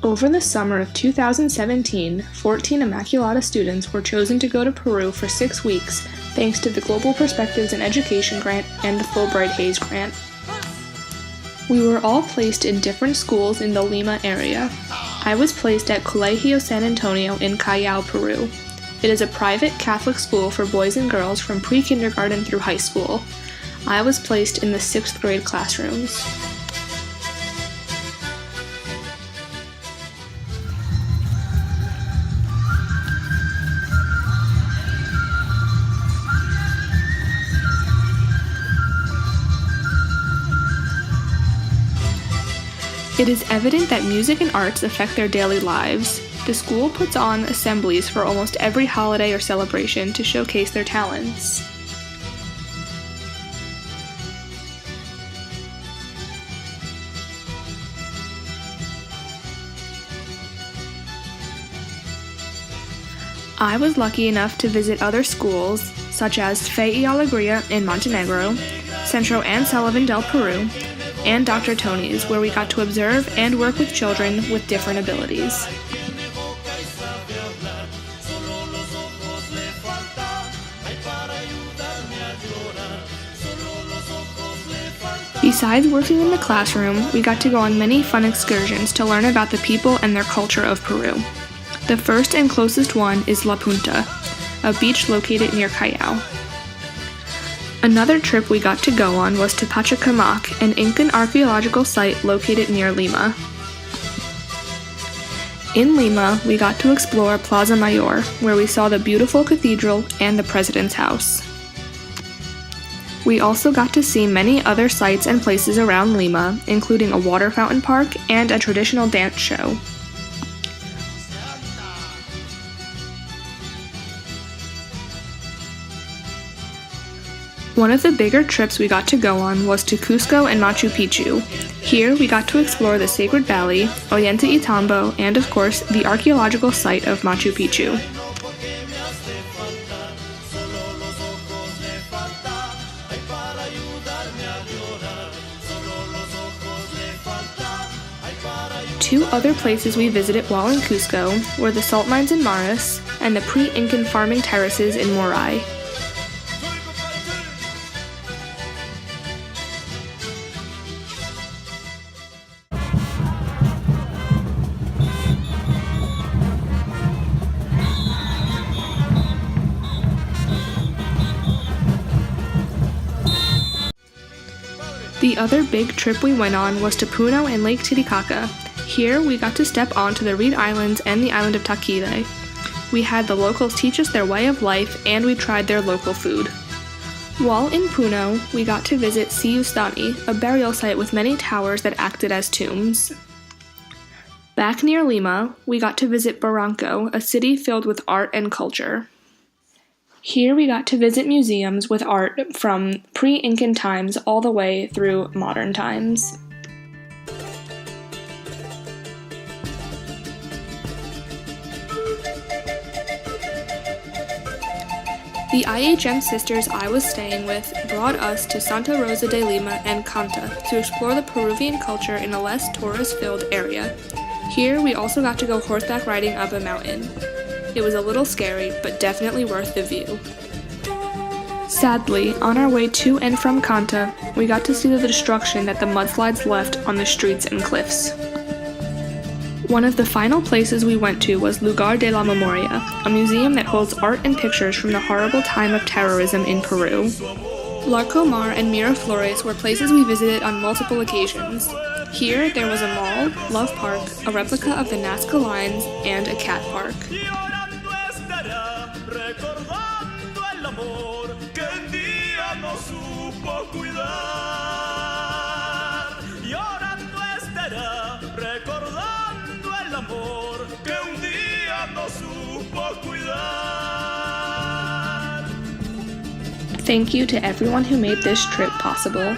Over the summer of 2017, 14 Immaculata students were chosen to go to Peru for 6 weeks thanks to the Global Perspectives in Education Grant and the Fulbright Hayes Grant. We were all placed in different schools in the Lima area. I was placed at Colegio San Antonio in Callao, Peru. It is a private Catholic school for boys and girls from pre-kindergarten through high school. I was placed in the 6th grade classrooms. It is evident that music and arts affect their daily lives. The school puts on assemblies for almost every holiday or celebration to showcase their talents. I was lucky enough to visit other schools, such as Fe y Alegria in Montenegro, Centro and Sullivan del Peru, and Dr. Tony's, where we got to observe and work with children with different abilities. Besides working in the classroom, we got to go on many fun excursions to learn about the people and their culture of Peru. The first and closest one is La Punta, a beach located near Callao. Another trip we got to go on was to Pachacamac, an Incan archaeological site located near Lima. In Lima, we got to explore Plaza Mayor, where we saw the beautiful cathedral and the president's house. We also got to see many other sites and places around Lima, including a water fountain park and a traditional dance show. One of the bigger trips we got to go on was to Cusco and Machu Picchu. Here, we got to explore the Sacred Valley, Ollanta y Tambo, and of course, the archaeological site of Machu Picchu. Two other places we visited while in Cusco were the salt mines in Maras and the pre-Incan farming terraces in Moray. The other big trip we went on was to Puno and Lake Titicaca. Here, we got to step onto the Reed Islands and the island of Taquile. We had the locals teach us their way of life, and we tried their local food. While in Puno, we got to visit Siustani, a burial site with many towers that acted as tombs. Back near Lima, we got to visit Barranco, a city filled with art and culture. Here we got to visit museums with art from pre-Incan times all the way through modern times. The IHM sisters I was staying with brought us to Santa Rosa de Lima and Canta to explore the Peruvian culture in a less tourist-filled area. Here we also got to go horseback riding up a mountain. It was a little scary, but definitely worth the view. Sadly, on our way to and from Canta, we got to see the destruction that the mudslides left on the streets and cliffs. One of the final places we went to was Lugar de la Memoria, a museum that holds art and pictures from the horrible time of terrorism in Peru. Larcomar and Miraflores were places we visited on multiple occasions. Here, there was a mall, Love Park, a replica of the Nazca Lines, and a cat park. Thank you to everyone who made this trip possible.